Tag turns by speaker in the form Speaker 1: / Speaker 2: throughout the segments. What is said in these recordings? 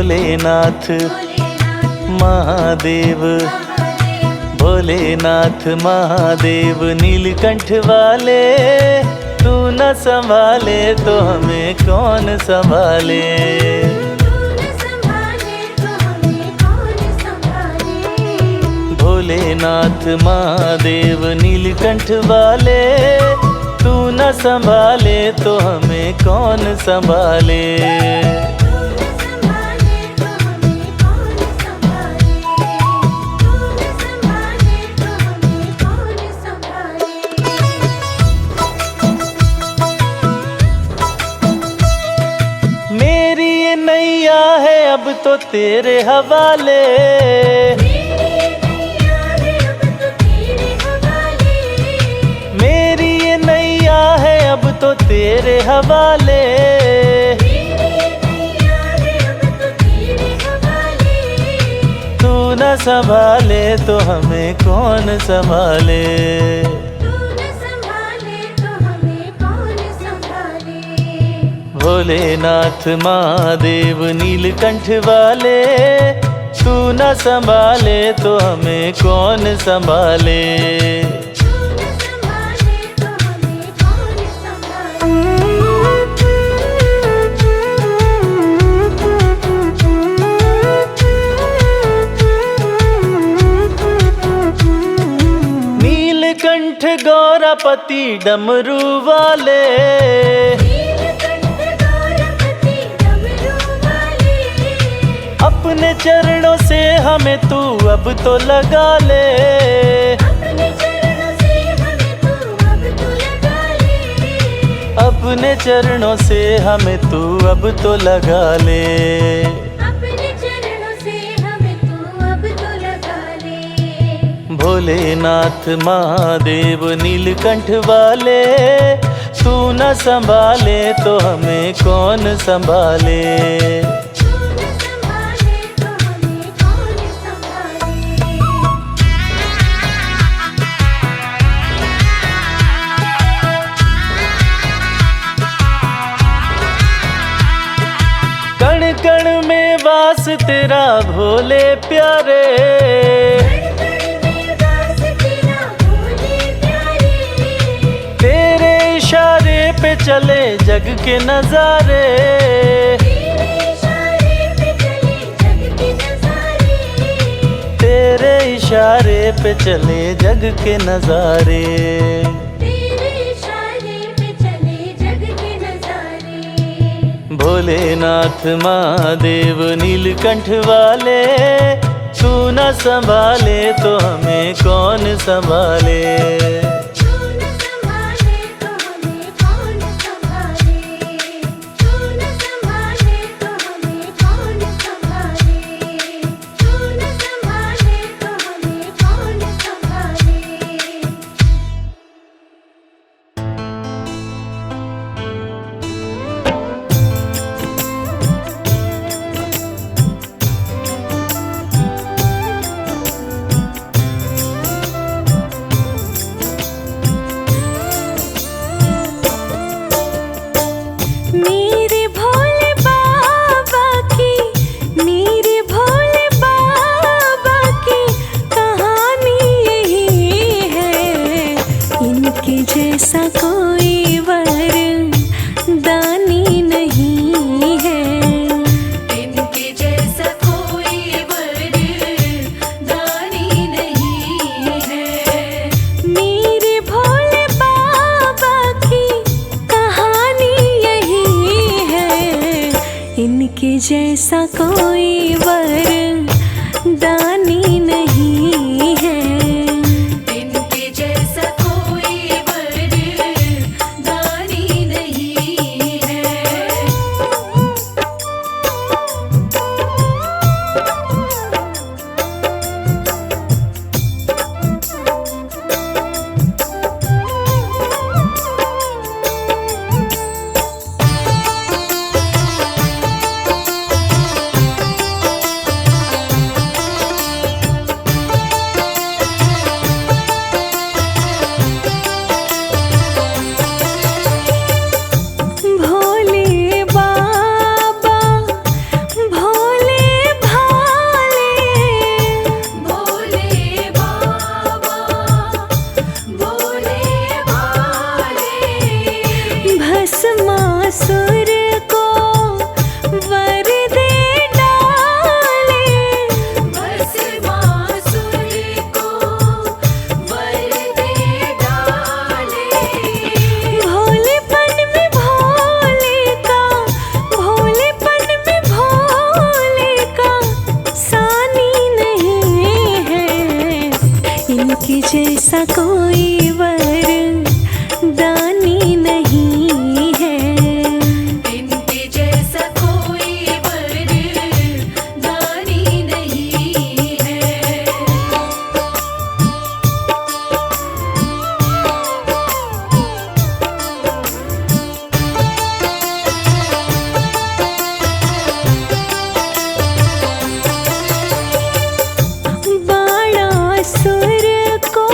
Speaker 1: भोलेनाथ महादेव, भोलेनाथ महादेव नीलकंठ वाले, तू न संभाले तो हमें कौन संभाले। भोलेनाथ महादेव नीलकंठ वाले, तू न संभाले तो हमें कौन संभाले। मेरी ये नैया है अब तो तेरे हवाले, मेरी ये नैया है अब तो तेरे हवाले। तू न संभाले तो हमें कौन संभाले। भोलेनाथ महादेव नीलकंठ वाले, तू न संभाले तो हमें कौन संभाले। नीलकंठ गौरापति डमरू वाले, अपने चरणों से हमें तू अब तो लगा ले। अपने चरणों से हमें तू अब तो लगा ले। भोलेनाथ महादेव नीलकंठ वाले, तू न संभाले तो हमें कौन संभाले। कण कण में वास तेरा भोले प्यारे, तेरे इशारे पे चले जग के नजारे। तेरे इशारे पे चले जग के नजारे। भोलेनाथ महादेव नीलकंठ वाले, तू न संभाले तो हमें कौन संभाले।
Speaker 2: जैसा कोई वरदानी नहीं है, इनके जैसा कोई वरदानी नहीं है। मेरे भोले बाबा की कहानी यही है, इनके जैसा कोई वरदानी नहीं है। भस्मासुर को वर दे डाले, भस्मासुर को वर दे डाले। भोलेपन में भोले का, भोलेपन में भोले का सानी नहीं है। इनके जैसा कोई वर दानी नहीं है। इनके जैसा कोई वर दानी नहीं है। बाणासुर को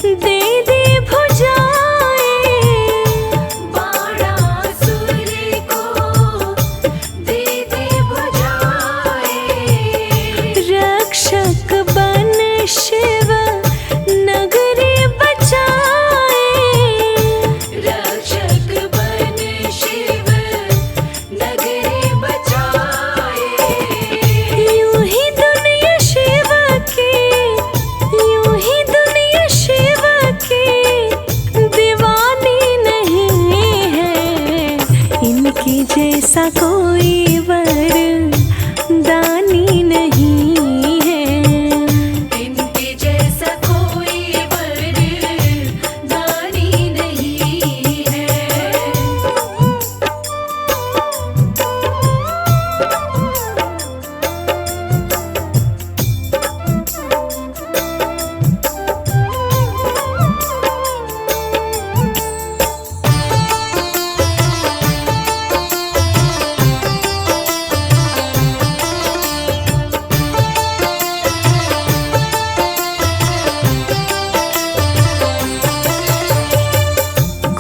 Speaker 2: दे दे भुजाएं, बाणासुर को दे दे भुजाएं। रक्षक बन शिव नगरी बचाए, रक्षक बन शिव नगरी बचाए। यूं ही दुनिया शिव की, यूं ही दुनिया शिव की दीवानी नहीं है। इनके जैसा कोई वर दानी नहीं है। इनके जैसा कोई वर दानी नहीं है।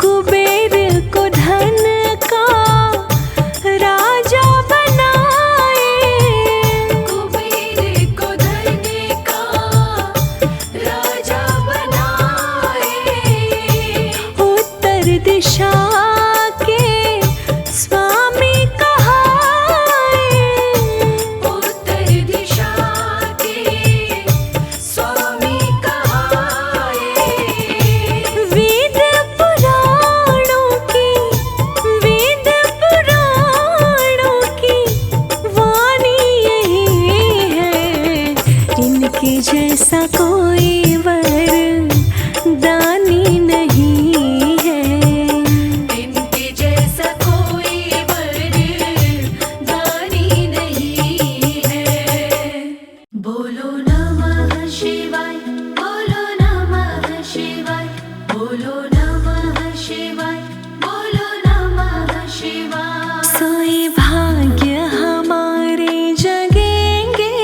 Speaker 2: कुबेर को धन का राजा बनाए, कुबेर को धन का राजा बनाए। उत्तर दिशा के स्वामी कहाए, उत्तर दिशा के स्वामी कहाए। वेद पुराणों की, वेद पुराणों की वाणी यही है। इनके जैसा कोई वर दानी नहीं है। इनके जैसा कोई वर दानी नहीं है। बोलो नमः शिवाय, बोलो नमः शिवाय, बोलो नमः शिवाय, बोलो नमः शिवाय। सोए भाग्य हमारे जगेंगे,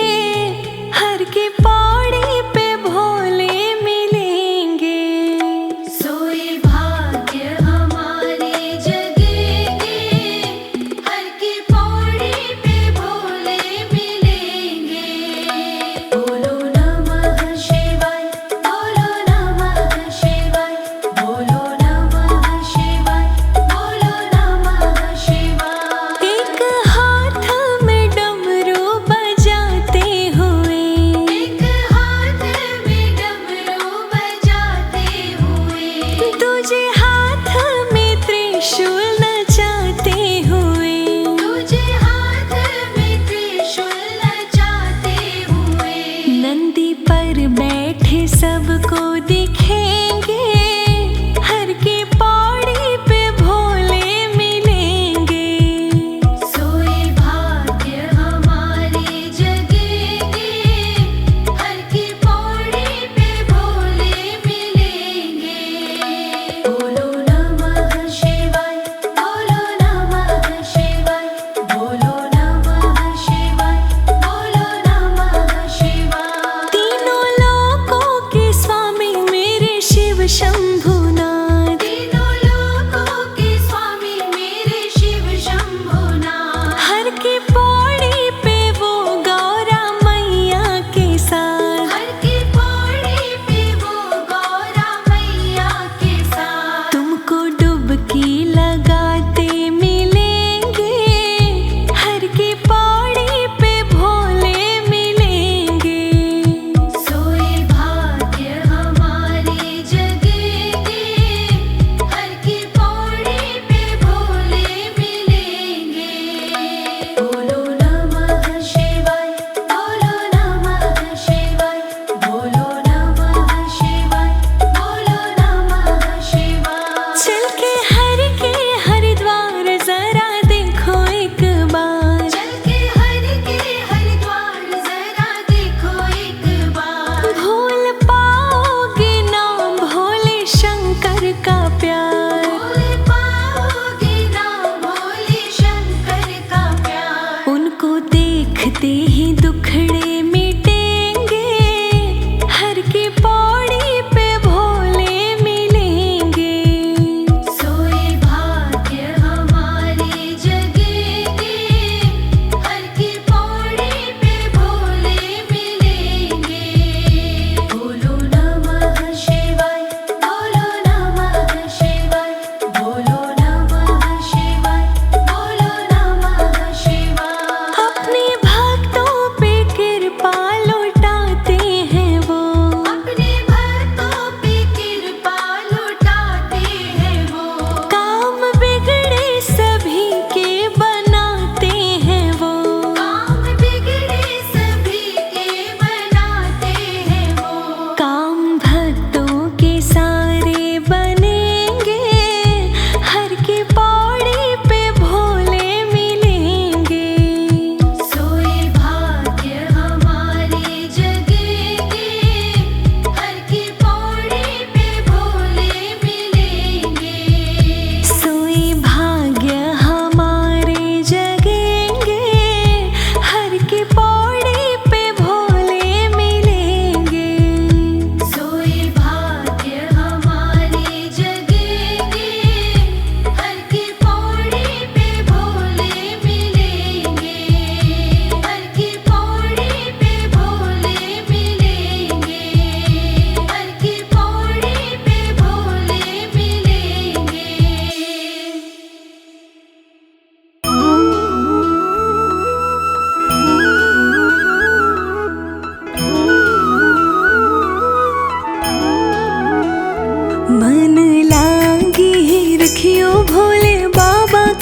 Speaker 2: हर की पौड़ी पे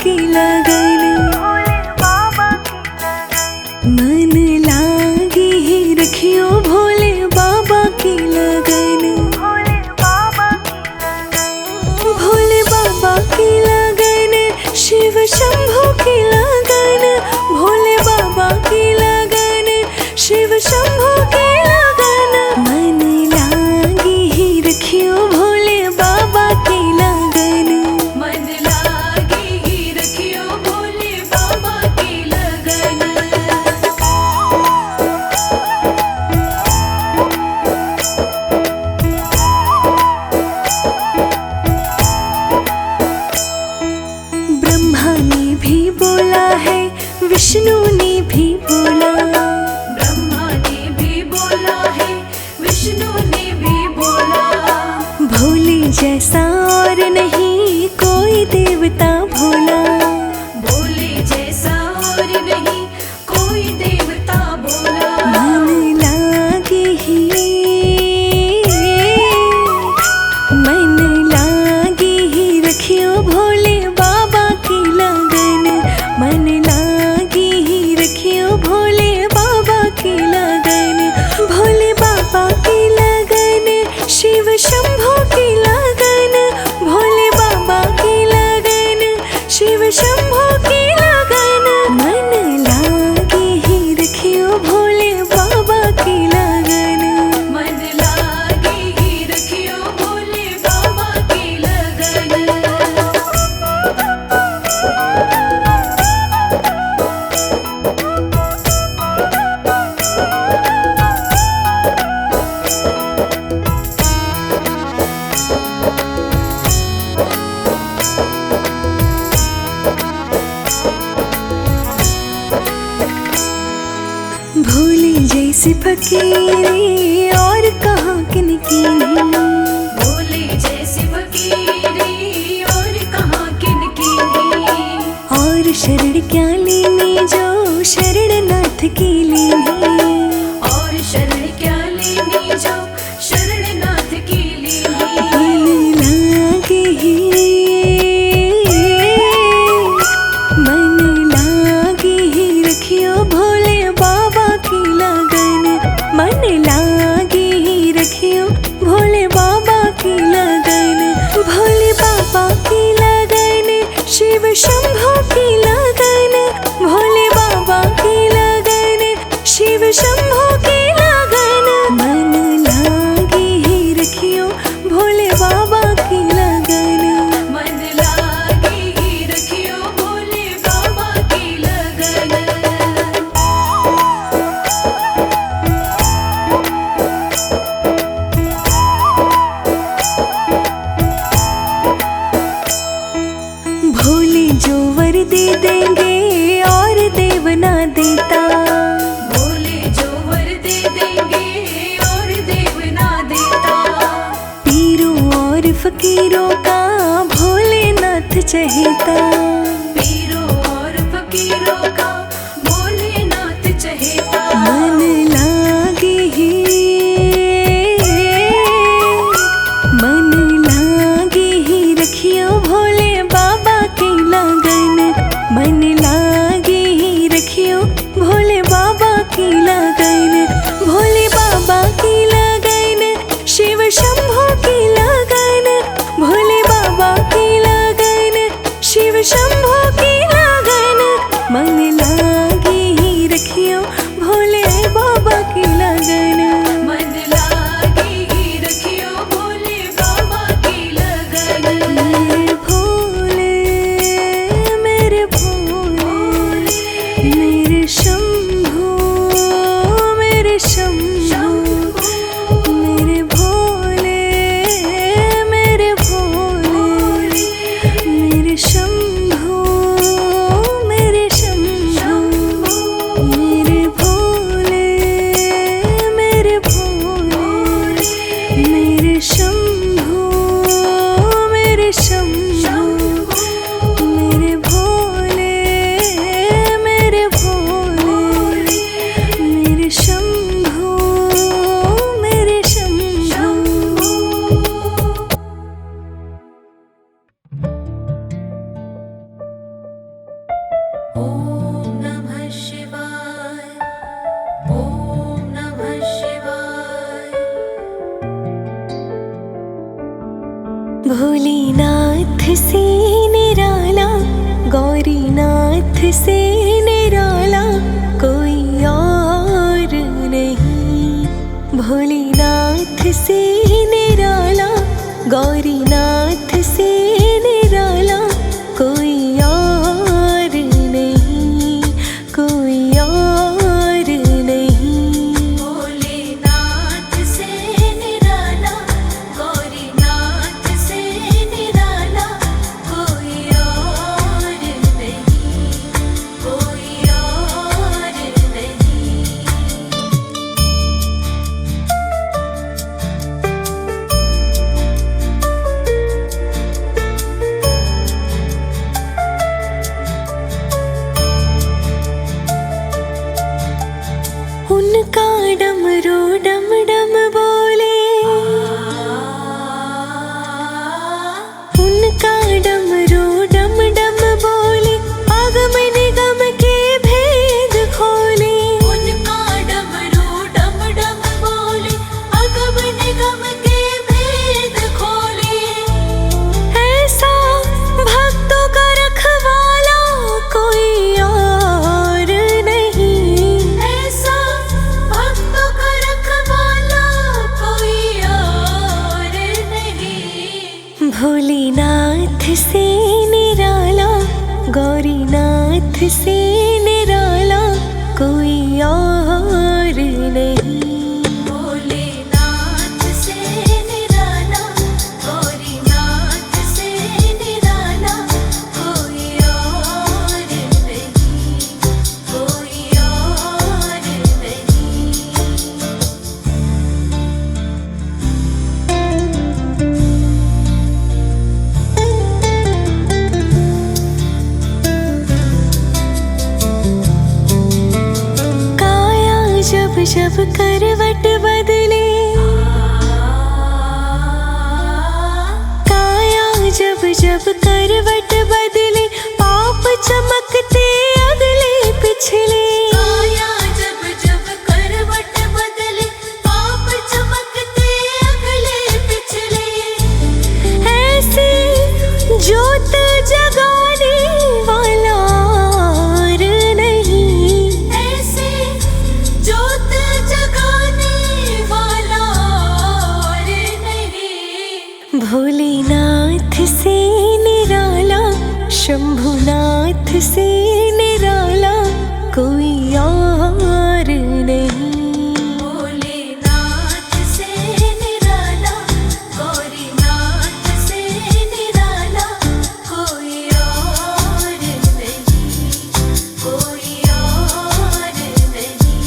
Speaker 2: की लगन, मन लागे ही रखियो भोले बाबा की लगन, भोले बाबा की लगन, शिव शंभू की लगन, भोले बाबा की लगन, शिव शंभू की लगन, मन लागे ही रखियो भोले बाबा की लगन, मन लागे ही रखियो भोले बाबा की लगन। ब्रह्मा ने भी बोला है, विष्णु ने भी बोला, ब्रह्मा ने भी बोला है, विष्णु ने भी बोला, भोले जैसा और नहीं कोई देवता भोला, भोले जैसा और नहीं कोई देवता भोला, मन लागे ही, मन लागे ही रखियो भोले बाबा की लगन, मन लागे ही रखियो भोले बाबा की लगन, भोले बाबा की लगन, शिव शंभू की लगन, भोले बाबा की लगन, शिव शंभू की लगन, मन लागे ही रखियो भोले बाबा की लगन, मन लागे ही रखियो भोले बाबा की लगन। भोले जैसे फकीरी और कहाँ किनकी नहीं, भोले जैसे फकीरी और कहाँ किनकी नहीं, और शरण क्या लेनी जो शरणनाथ की लेनी, और शरण क्या लेनी जो शरणनाथ की लेनी, मन लागे ही, मन लागे ही रखियो भोले बाबा की लगन, मन लागे ही रखियो भोले बाबा की लगन, भोले बाबा की लगन, शिव शंभू की लगन, भोले बाबा की लगन, शिव शंभू की लगन, मन लागे ही रखियो भोले बाबा की लगन, मन लागे ही रखियो भोले बाबा की लगन। भोले जो वर दे देंगे और देव ना देता, भोले जो वर दे देंगे और देव ना देता, पीरों और फकीरों का भोलेनाथ चहेता, पीरों और फकीरों का भोलेनाथ चहेता, मन लागे ही, मन लागे ही रखियो भोले बाबा की लगन, मन लागे ही रखियो भोले बाबा की लगन, भोले बाबा की लगन, शिव शंभू की लगन, भोले बाबा की लगन, शिव शंभू ॐ नमः शिवाय। ॐ नमः शिवाय। भोलेनाथ से निराला, गौरीनाथ से निराला कोई और नहीं। भोलेनाथ से निराला, गौरीनाथ से निराला कोई और नहीं, कोई और नहीं। भोलेनाथ से निराला, गौरीनाथ से निराला कोई और नहीं, कोई और नहीं। उनका डमरू डम डम बोले, उनका डमरू डम डम बोले, आगम निगम के भेद खोले। उनका डमरू डम डम बोले, आगम निगम के भेद खोले। ऐसा भक्तों का रखवाला कोई और नहीं, ऐसा भक्तों का रखवाला कोई और नहीं। भोलेनाथ से निराला, गौरीनाथ से निराला कोई और नहीं। भोलेनाथ से निराला, गौरीनाथ से निराला कोई और नहीं, कोई और नहीं। काया जब जब करवट बदले, काया जब जब करवट बदले, पाप चमकते अगले पिछले। काया जब जब करवट बदले, पाप चमकते अगले पिछले। ऐसे ज्योत जगाने वाला और नहीं, ऐसे ज्योत जगाने वाला और नहीं। भोलेनाथ से निराला, शंभुनाथ से निराला कोई और नहीं। भोलेनाथ से निराला, गौरीनाथ से निराला कोई और नहीं, कोई और नहीं।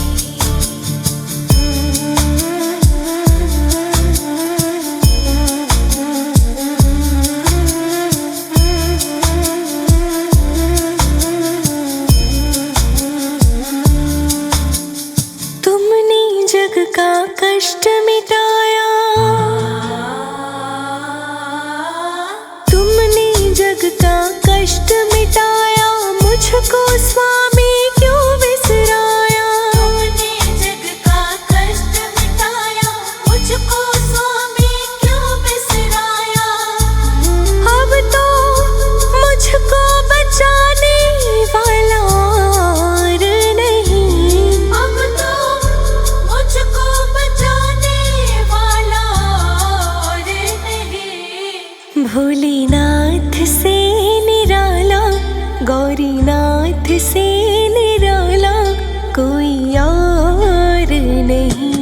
Speaker 2: तुमने जग का कष्ट मिटाया, तुमने जग का कष्ट मिटाया, मुझको स्वामी क्यों बिसराया। तुमने जग का कष्ट मिटाया, मुझको स्वामी क्यों बिसराया। अब तो मुझको बचाने वाला और नहीं, अब तो मुझको बचाने वाला और नहीं। भोलेनाथ से निराला, गौरीनाथ से निराला कोई और नहीं।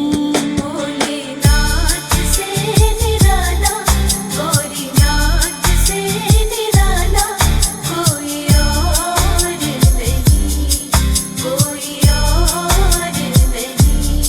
Speaker 2: भोलेनाथ से निराला, गौरीनाथ से निराला कोई और नहीं, कोई और नहीं।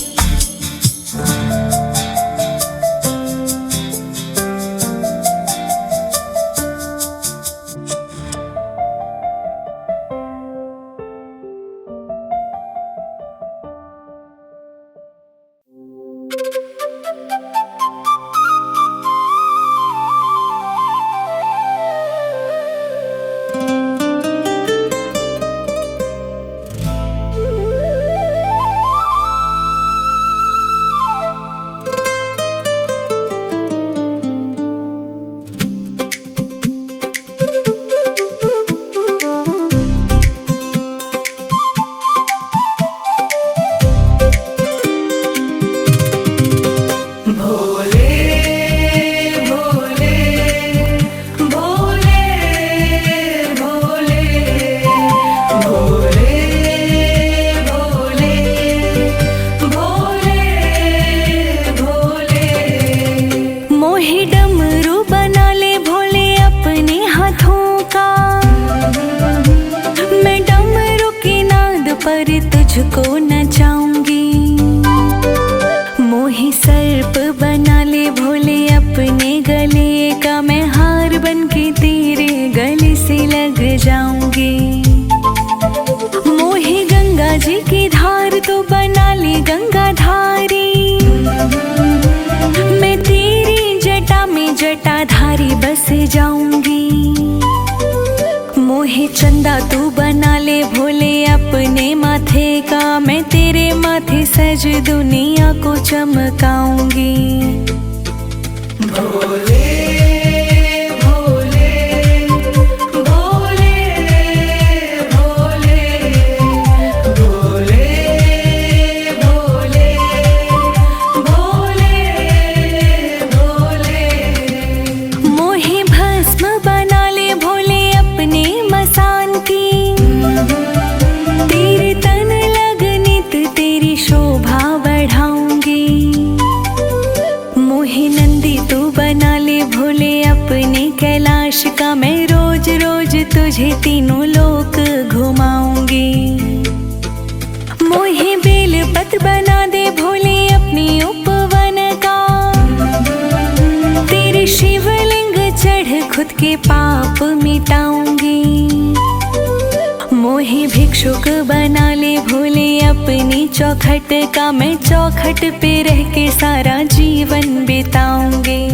Speaker 2: तुझको नचाऊंगी। मोहे सर्प बना ले भोले अपने गले का, मैं हार बन के तेरे गले से लग जाऊंगी। मोहे गंगा जी की धार तो बना ले गंगाधारी, मैं तेरी जटा में जटाधारी बस जाऊंगी। मोहे चंदा तू बना ले भोले अपने माथे का, मैं तेरे माथे सज दुनिया को चमकाऊंगी। भोले भोले भोले भोले भोले भोले भोले भोले। मोहे भस्म बना ले भोले अपने मसान की, तेरे तन लगनित तेरी शोभा बढ़ाऊंगी। मोहे नंदी तू बना ले भोले अपने कैलाश का, मैं रोज रोज तुझे तीनों लोक घुमाऊंगी। मोहे बेलपत्र बना दे भोले अपनी उपवन का, तेरे शिवलिंग चढ़ खुद के पाप मिटाऊंगी। मोहे भिक्षुक बना ले भोले अपनी चौखट का, मैं चौखट पे रह के सारा जीवन बिताऊंगी।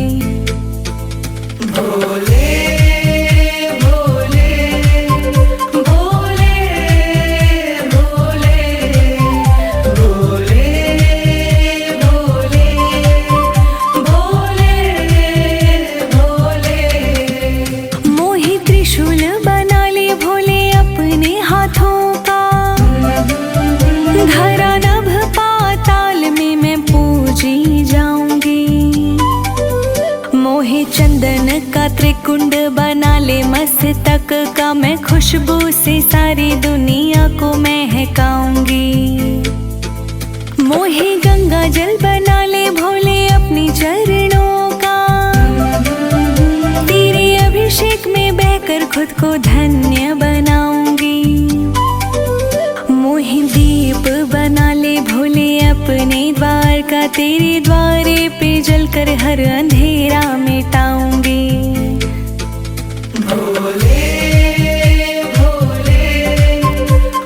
Speaker 2: भोले भोले भोले भोले भोले भोले भोले भोले। मोहे त्रिशूल बना ले भोले अपने हाथों का, धरा नभ पाताल में मैं पूजी जाऊंगी। मोहे चंदन का त्रिकुंड बना ले मस्तक का, मैं खुशबू से सारी दुनिया को महकाऊंगी। मोहे गंगा जल बना ले भोले अपनी चरणों का, तेरे अभिषेक में बहकर खुद को धन्य बनाऊंगी। मोहे दीप बना ले भोले अपने द्वार का, तेरे द्वारे पे जलकर हर अंधेरा मिटाऊंगी। भोले भोले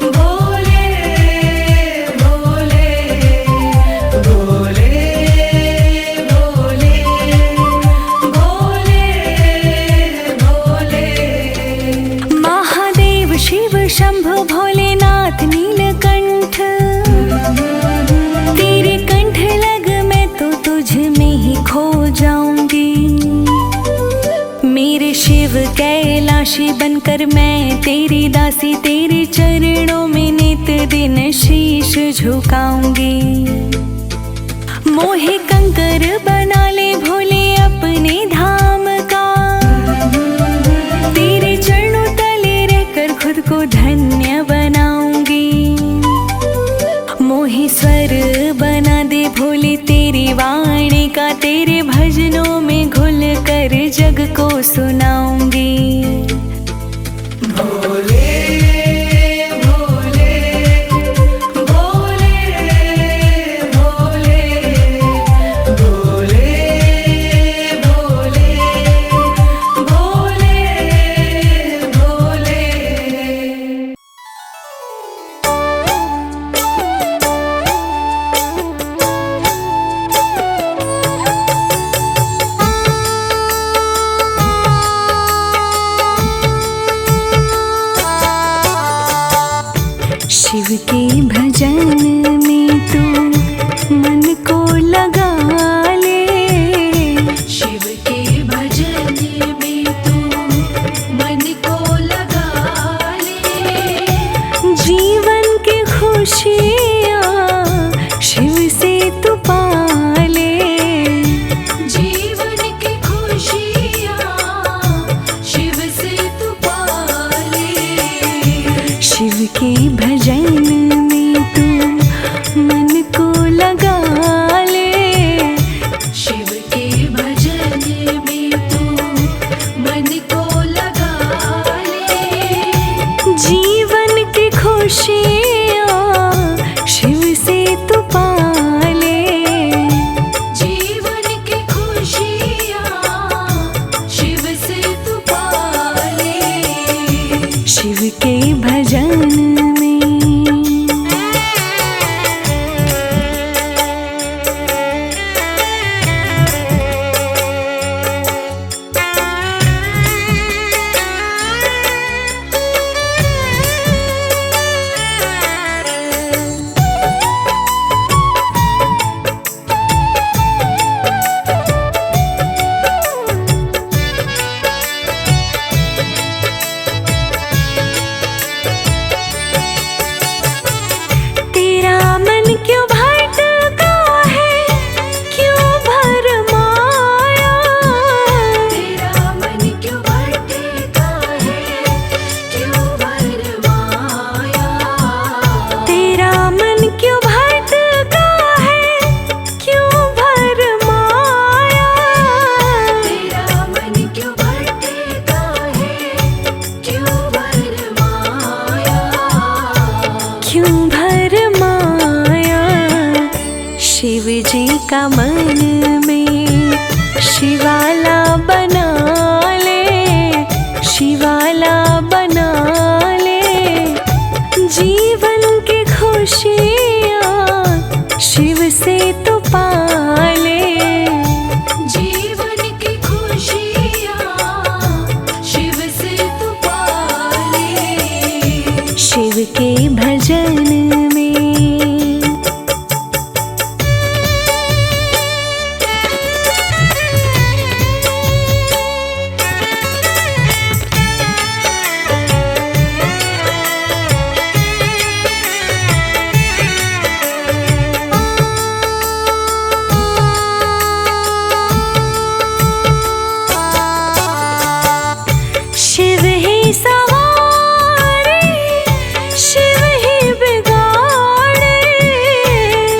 Speaker 2: भोले भोले भोले भोले भोले भोले। महादेव शिव शंभु भोलेनाथ नीलकंठ, तेरे कंठ लग मैं तो तुझ में ही खो जाऊंगी। मेरे शिव कैलाशी बनकर मैं तेरी दासी, तेरे चरणों में नित दिन शीश झुकाऊंगी। मोहे कंकर बना ले भोले अपने धाम का, तेरे चरणों तले रहकर खुद को धन्य बनाऊंगी। मोहे स्वर बना दे भोले तेरी वाणी का, तेरे भजनों में घुल कर जग को सुनाऊंगी। भोले भोले भोले भोले भोले भोले भोले भोले। शिव के भजन में तू मन को लगा ले, शिव के भजन में तू मन को लगा ले। जीवन की खुशियाँ शिव से तू पा ले, जीवन की खुशियाँ शिव से तू पा ले। शिव के भजन में तू मन को लगा ले, शिव के भजन में तू मन को लगा ले। जीवन की खुशियाँ शिव के भजन में। शिव जी का मन में शिवाला बना ले, शिवाला बना ले। जीवन की खुशियाँ शिव से तो पाले, जीवन की खुशियाँ शिव से तो पाले। शिव के भजन में शिव ही सवारे, शिव ही बिगाड़े,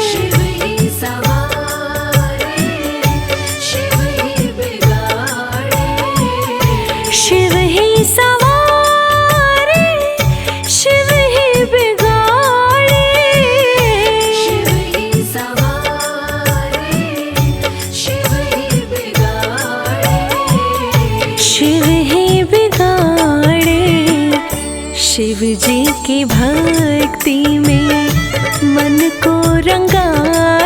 Speaker 2: शिव ही सवारे, शिव ही बिगाड़े। शिव ही सवारे, शिव ही बिगाड़े, शिव ही सवारे, शिव ही बिगाड़े। शिव ही बिगाड़े। शिव जी की भक्ति में मन को रंगा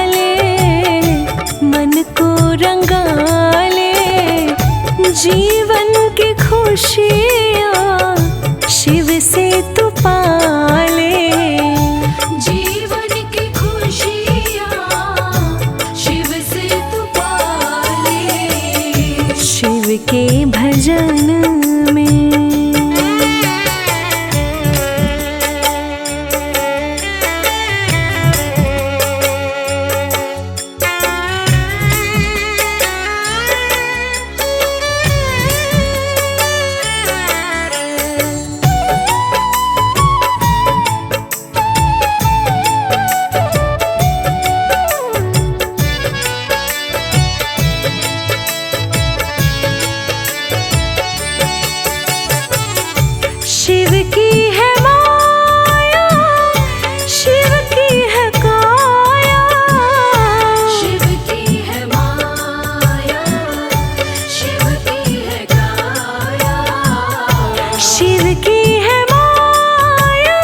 Speaker 2: ले, मन को रंगा ले। जीवन की खुशियाँ शिव से तू पाले, जीवन की खुशियाँ शिव से तू पाले। शिव के भजन में शिव की है माया, शिव की है काया, शिव की है माया, शिव की है काया। शिव की है माया,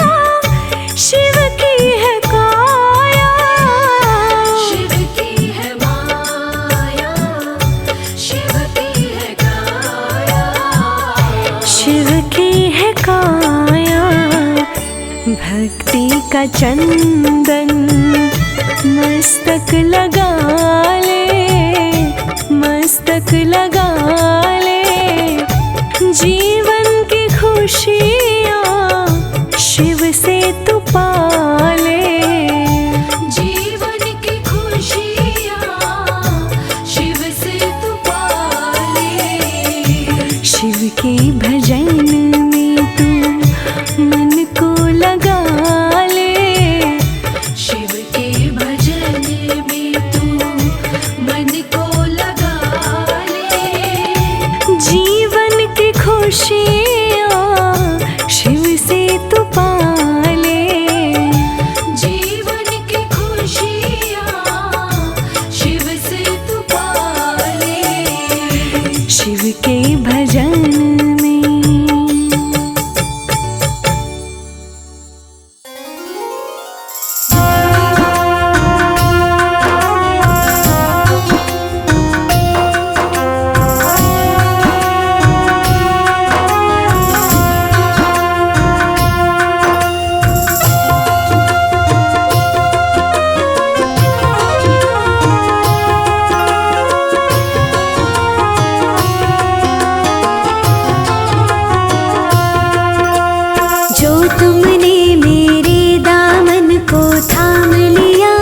Speaker 2: शिव की है काया, शिव की है माया, शिव की है काया। शिव की है काया। भक्ति का चंदन मस्तक लगा ले, मस्तक लगा ले। जीवन की खुशियाँ शिव से तू पाले, जीवन की खुशियाँ शिव से तू पाले। शिव के भजन में तू मन को लगा ले, शिव के भजन में तू मन को लगा ले। जीवन की खुशियाँ तुमने मेरे दामन को थाम लिया,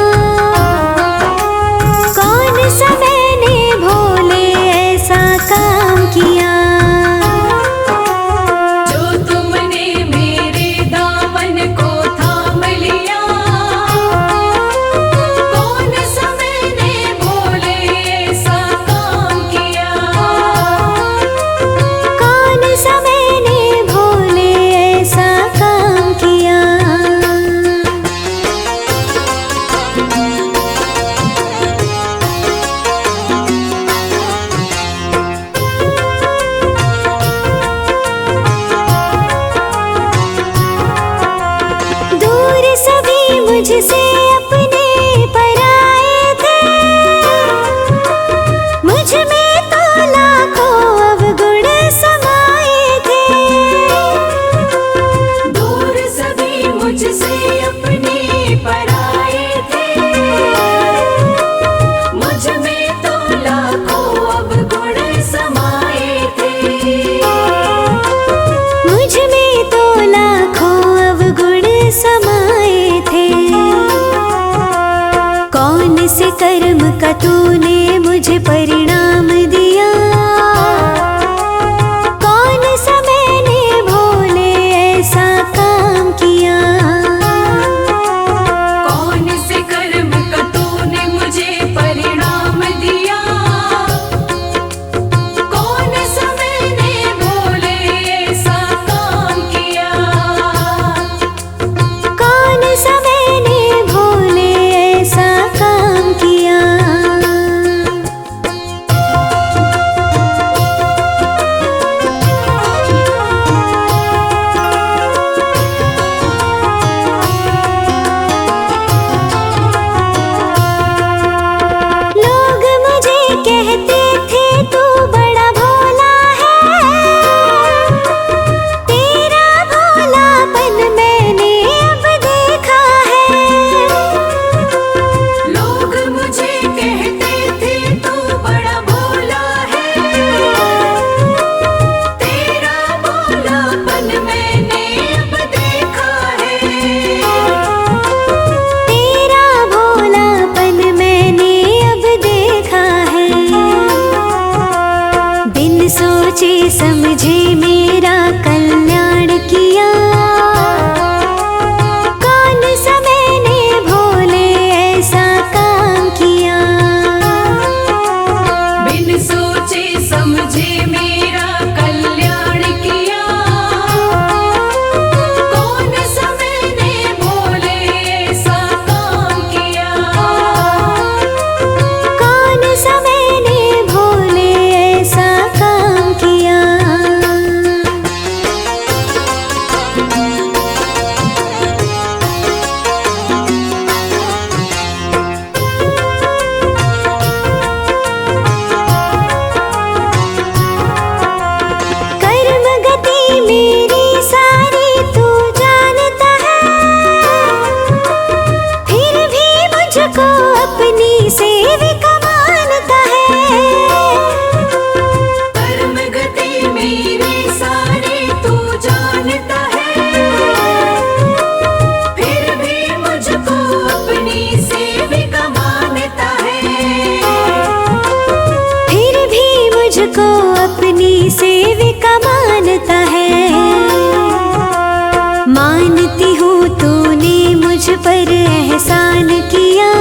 Speaker 2: कौन सा मैंने भोले ऐसा काम किया।
Speaker 3: जो तुमने मेरे दामन को थाम लिया, कौन सा मैंने भोले ऐसा काम किया।
Speaker 2: कौन सा मैंने भोले ऐसा काम किया। दूर सभी मुझसे अपने पराए थे, मुझ में तो लाखों अवगुण समाए थे।
Speaker 3: दूर सभी मुझसे अपने पराए थे, मुझ में तो लाखों अवगुण समाए थे।
Speaker 2: मुझ में तो लाखों अवगुण समाए थे। कौन से कर्म का तूने मुझे परिणाम दिया, कौन सा मैंने भोले ऐसा काम किया।
Speaker 3: कौन से कर्म का तूने मुझे परिणाम दिया, कौन सा मैंने भोले ऐसा काम किया।
Speaker 2: कौन सा मैंने भोले ऐसा काम किया। लोग मुझे कहते थे तू बड़ा भोला है, तेरा भोलापन मैंने अब देखा है।
Speaker 3: लोग मुझे कहते थे तू बड़ा भोला है, तेरा भोलापन मैंने अब देखा है।
Speaker 2: तेरा भोलापन मैंने अब देखा है। बिन सोचे समझे मेरा कल्याण किया, कौन सा मैंने भोले ऐसा काम किया।
Speaker 3: बिन सोचे समझे मेरा कल्याण किया, कौन सा मैंने भोले ऐसा काम किया।
Speaker 2: कौन सा मैंने भोले ऐसा काम किया। कर्म गति मेरी सारी तू जानता है, फिर भी मुझको अपनी सेविका मानता है।
Speaker 3: कर्म गति मेरी सारी तू जानता है, फिर भी मुझको अपनी सेविका मानता है।
Speaker 2: फिर भी मुझको अपनी सेविका मानता है। मानती हूँ तूने मुझ पर एहसान किया,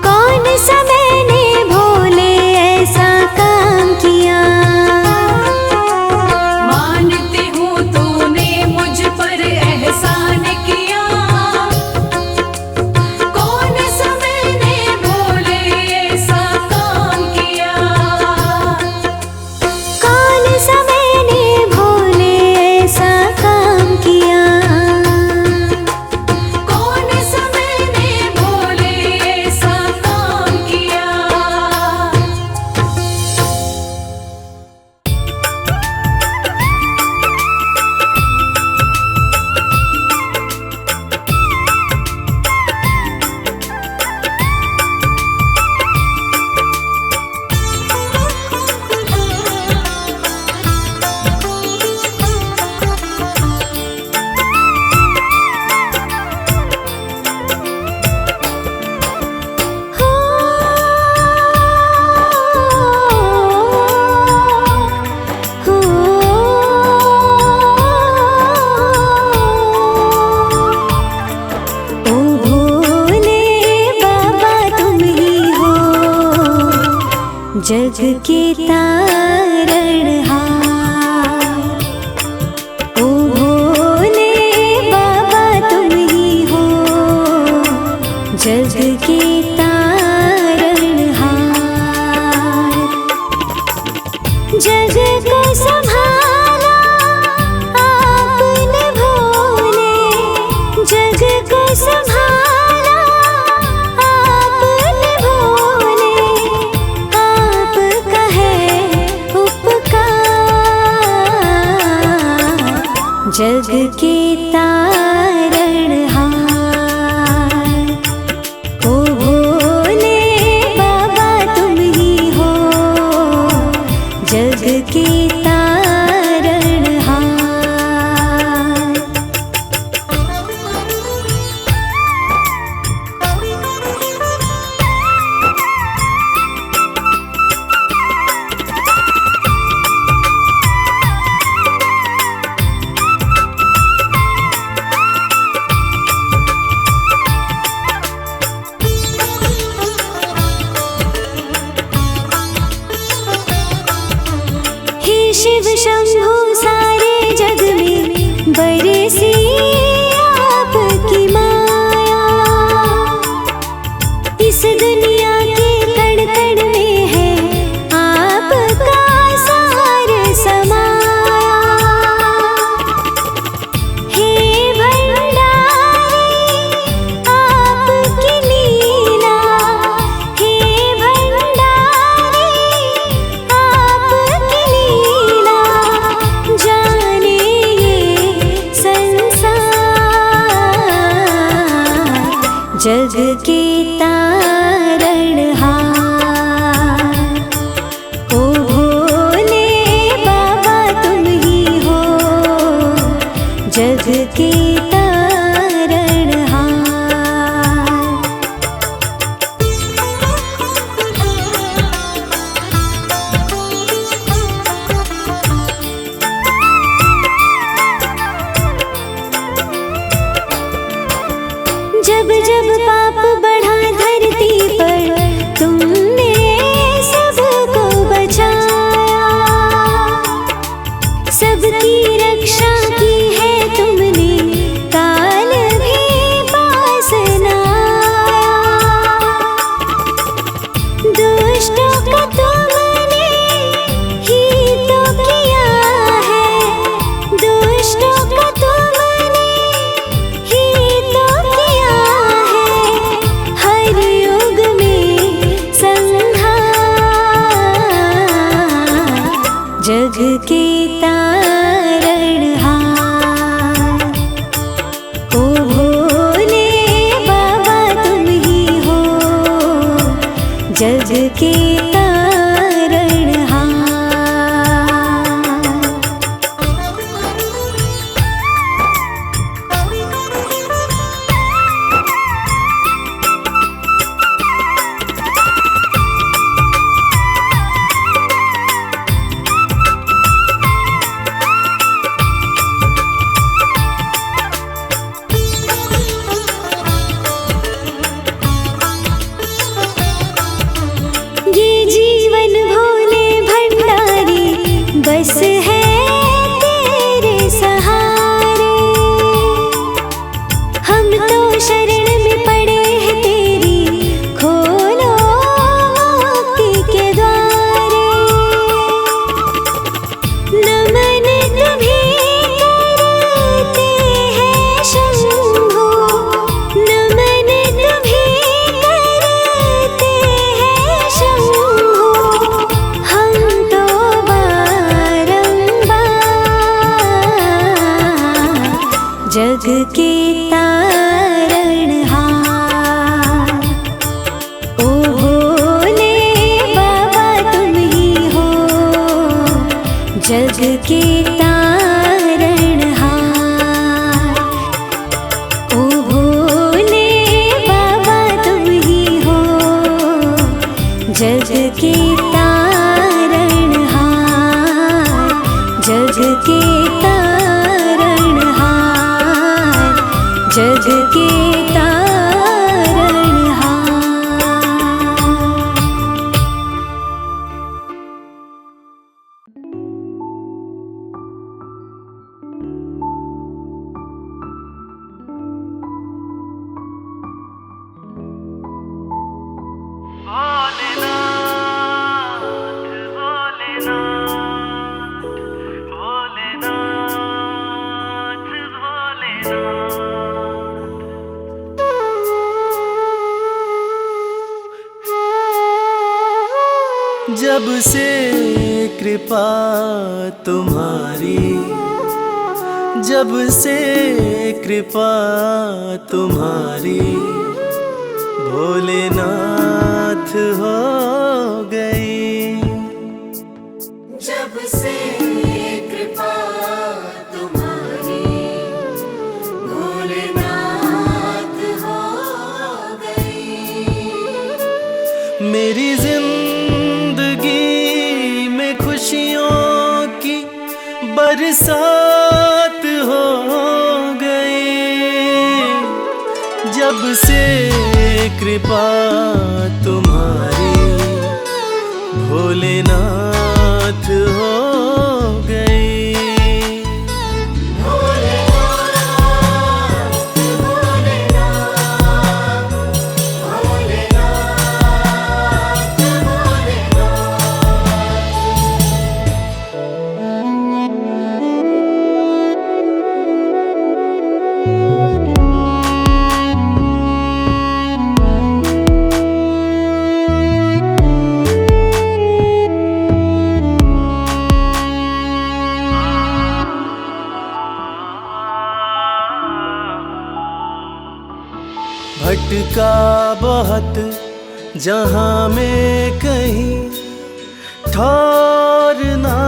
Speaker 2: कौन सा मैंने भोले ऐसा काम किया।
Speaker 3: मानती हूँ तूने मुझ पर एहसान किया, कौन सा मैंने भोले ऐसा काम किया।
Speaker 2: कौन सा मैंने भोले ऐसा काम किया।
Speaker 3: कौन सा
Speaker 2: जग के तारणहार। ओ भोले बाबा तुम ही हो जग के तारणहार। जग को संभाला आपने भोले, जग को संभाला आपने भोले, आपका है उपकार जग के तारणहार। ओ भोले बाबा तुम ही हो जग के तारणहार। हे शिव शंभु सारे जग में बरसी आपकी माया। इस दुनिया के कण कण में है आपका सार समाया। हे भंडारी आपकी लीला, हे भंडारी आपकी लीला, जाने ये संसार जग के तारणहार। ओ भोले बाबा तुम ही हो जग के तारणहार। जब जब पाप बढ़ा धरती पर तुमने सबको बचाया। सबकी रक्षा की है तुमने, काल भी पास न आया। दुष्टों का तुमने ही तो किया है, दुष्टों का तुमने ही तो किया है। हर युग में संहार जग के तारणहार। ओ भोले बाबा तुम ही हो जग के तारणहार। ये जीवन भोले भंडारी बस है तेरे सहारे। हम तो शरण में पड़े हैं तेरी, खोलो मुक्ति के द्वारे। नमन तुम्हें करते हैं शंभु, नमन तुम्हें करते हैं शंभु। हम तो बारंबार जग के तारणहार। ओ भोले बाबा तुम ही हो जग के तारणहार। ओ भोले बाबा तुम ही हो जग के तारणहार। जग के तारणहार, जग के तारणहार।
Speaker 1: जब से कृपा तुम्हारी, जब से कृपा तुम्हारी भोलेनाथ हो गई।
Speaker 3: जब से कृपा तुम्हारी भोलेनाथ हो गई।
Speaker 1: मेरी जिंदगी में खुशियों की बरसात हो गई। जब से कृपा तुम्हारी भोलेनाथ हो गई। भटका बहुत जहां में कहीं ठौर ना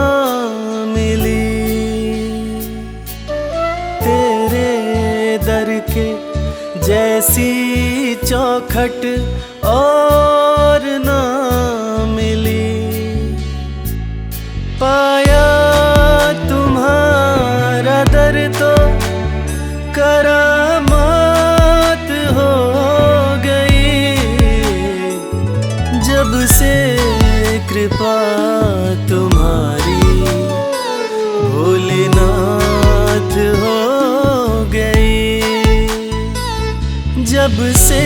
Speaker 1: मिली। तेरे दर के जैसी चौखट और ना मिली। पाया तुम्हारा दर तो करामात हो गई। जब से कृपा तुम्हारी भोलेनाथ हो गई। जब से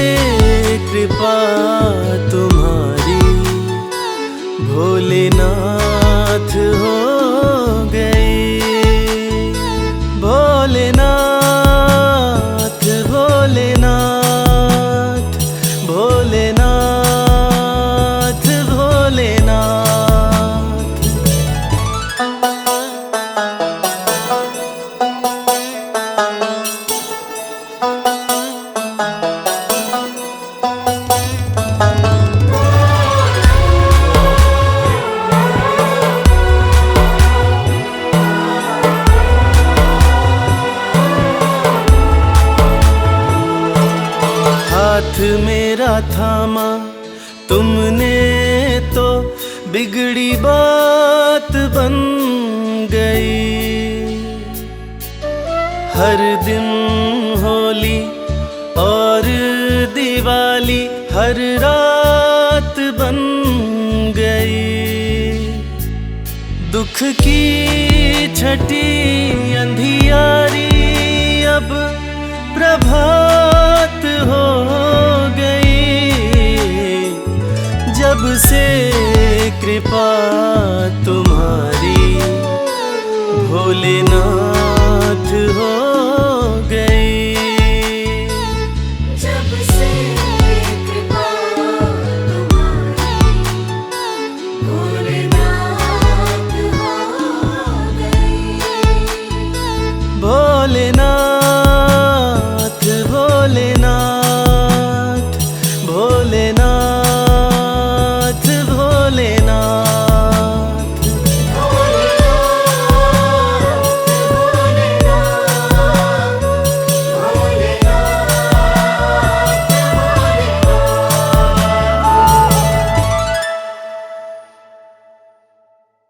Speaker 1: कृपा तुम्हारी भोलेनाथ हो गई। भोलेनाथ भोलेनाथ भोलेनाथ भोलेनाथ। हाथ मेरा थामा तुमने तो बिगड़ी बात बन गई। हर दिन होली और दिवाली हर रात बन गई। दुख की छठी अंधियारी अब प्रभात हो गई। जब से कृपा तुम्हारी भोलेनाथ हो गई।
Speaker 3: जब से कृपा तुम्हारी भोलेनाथ हो गई।
Speaker 1: भोलेनाथ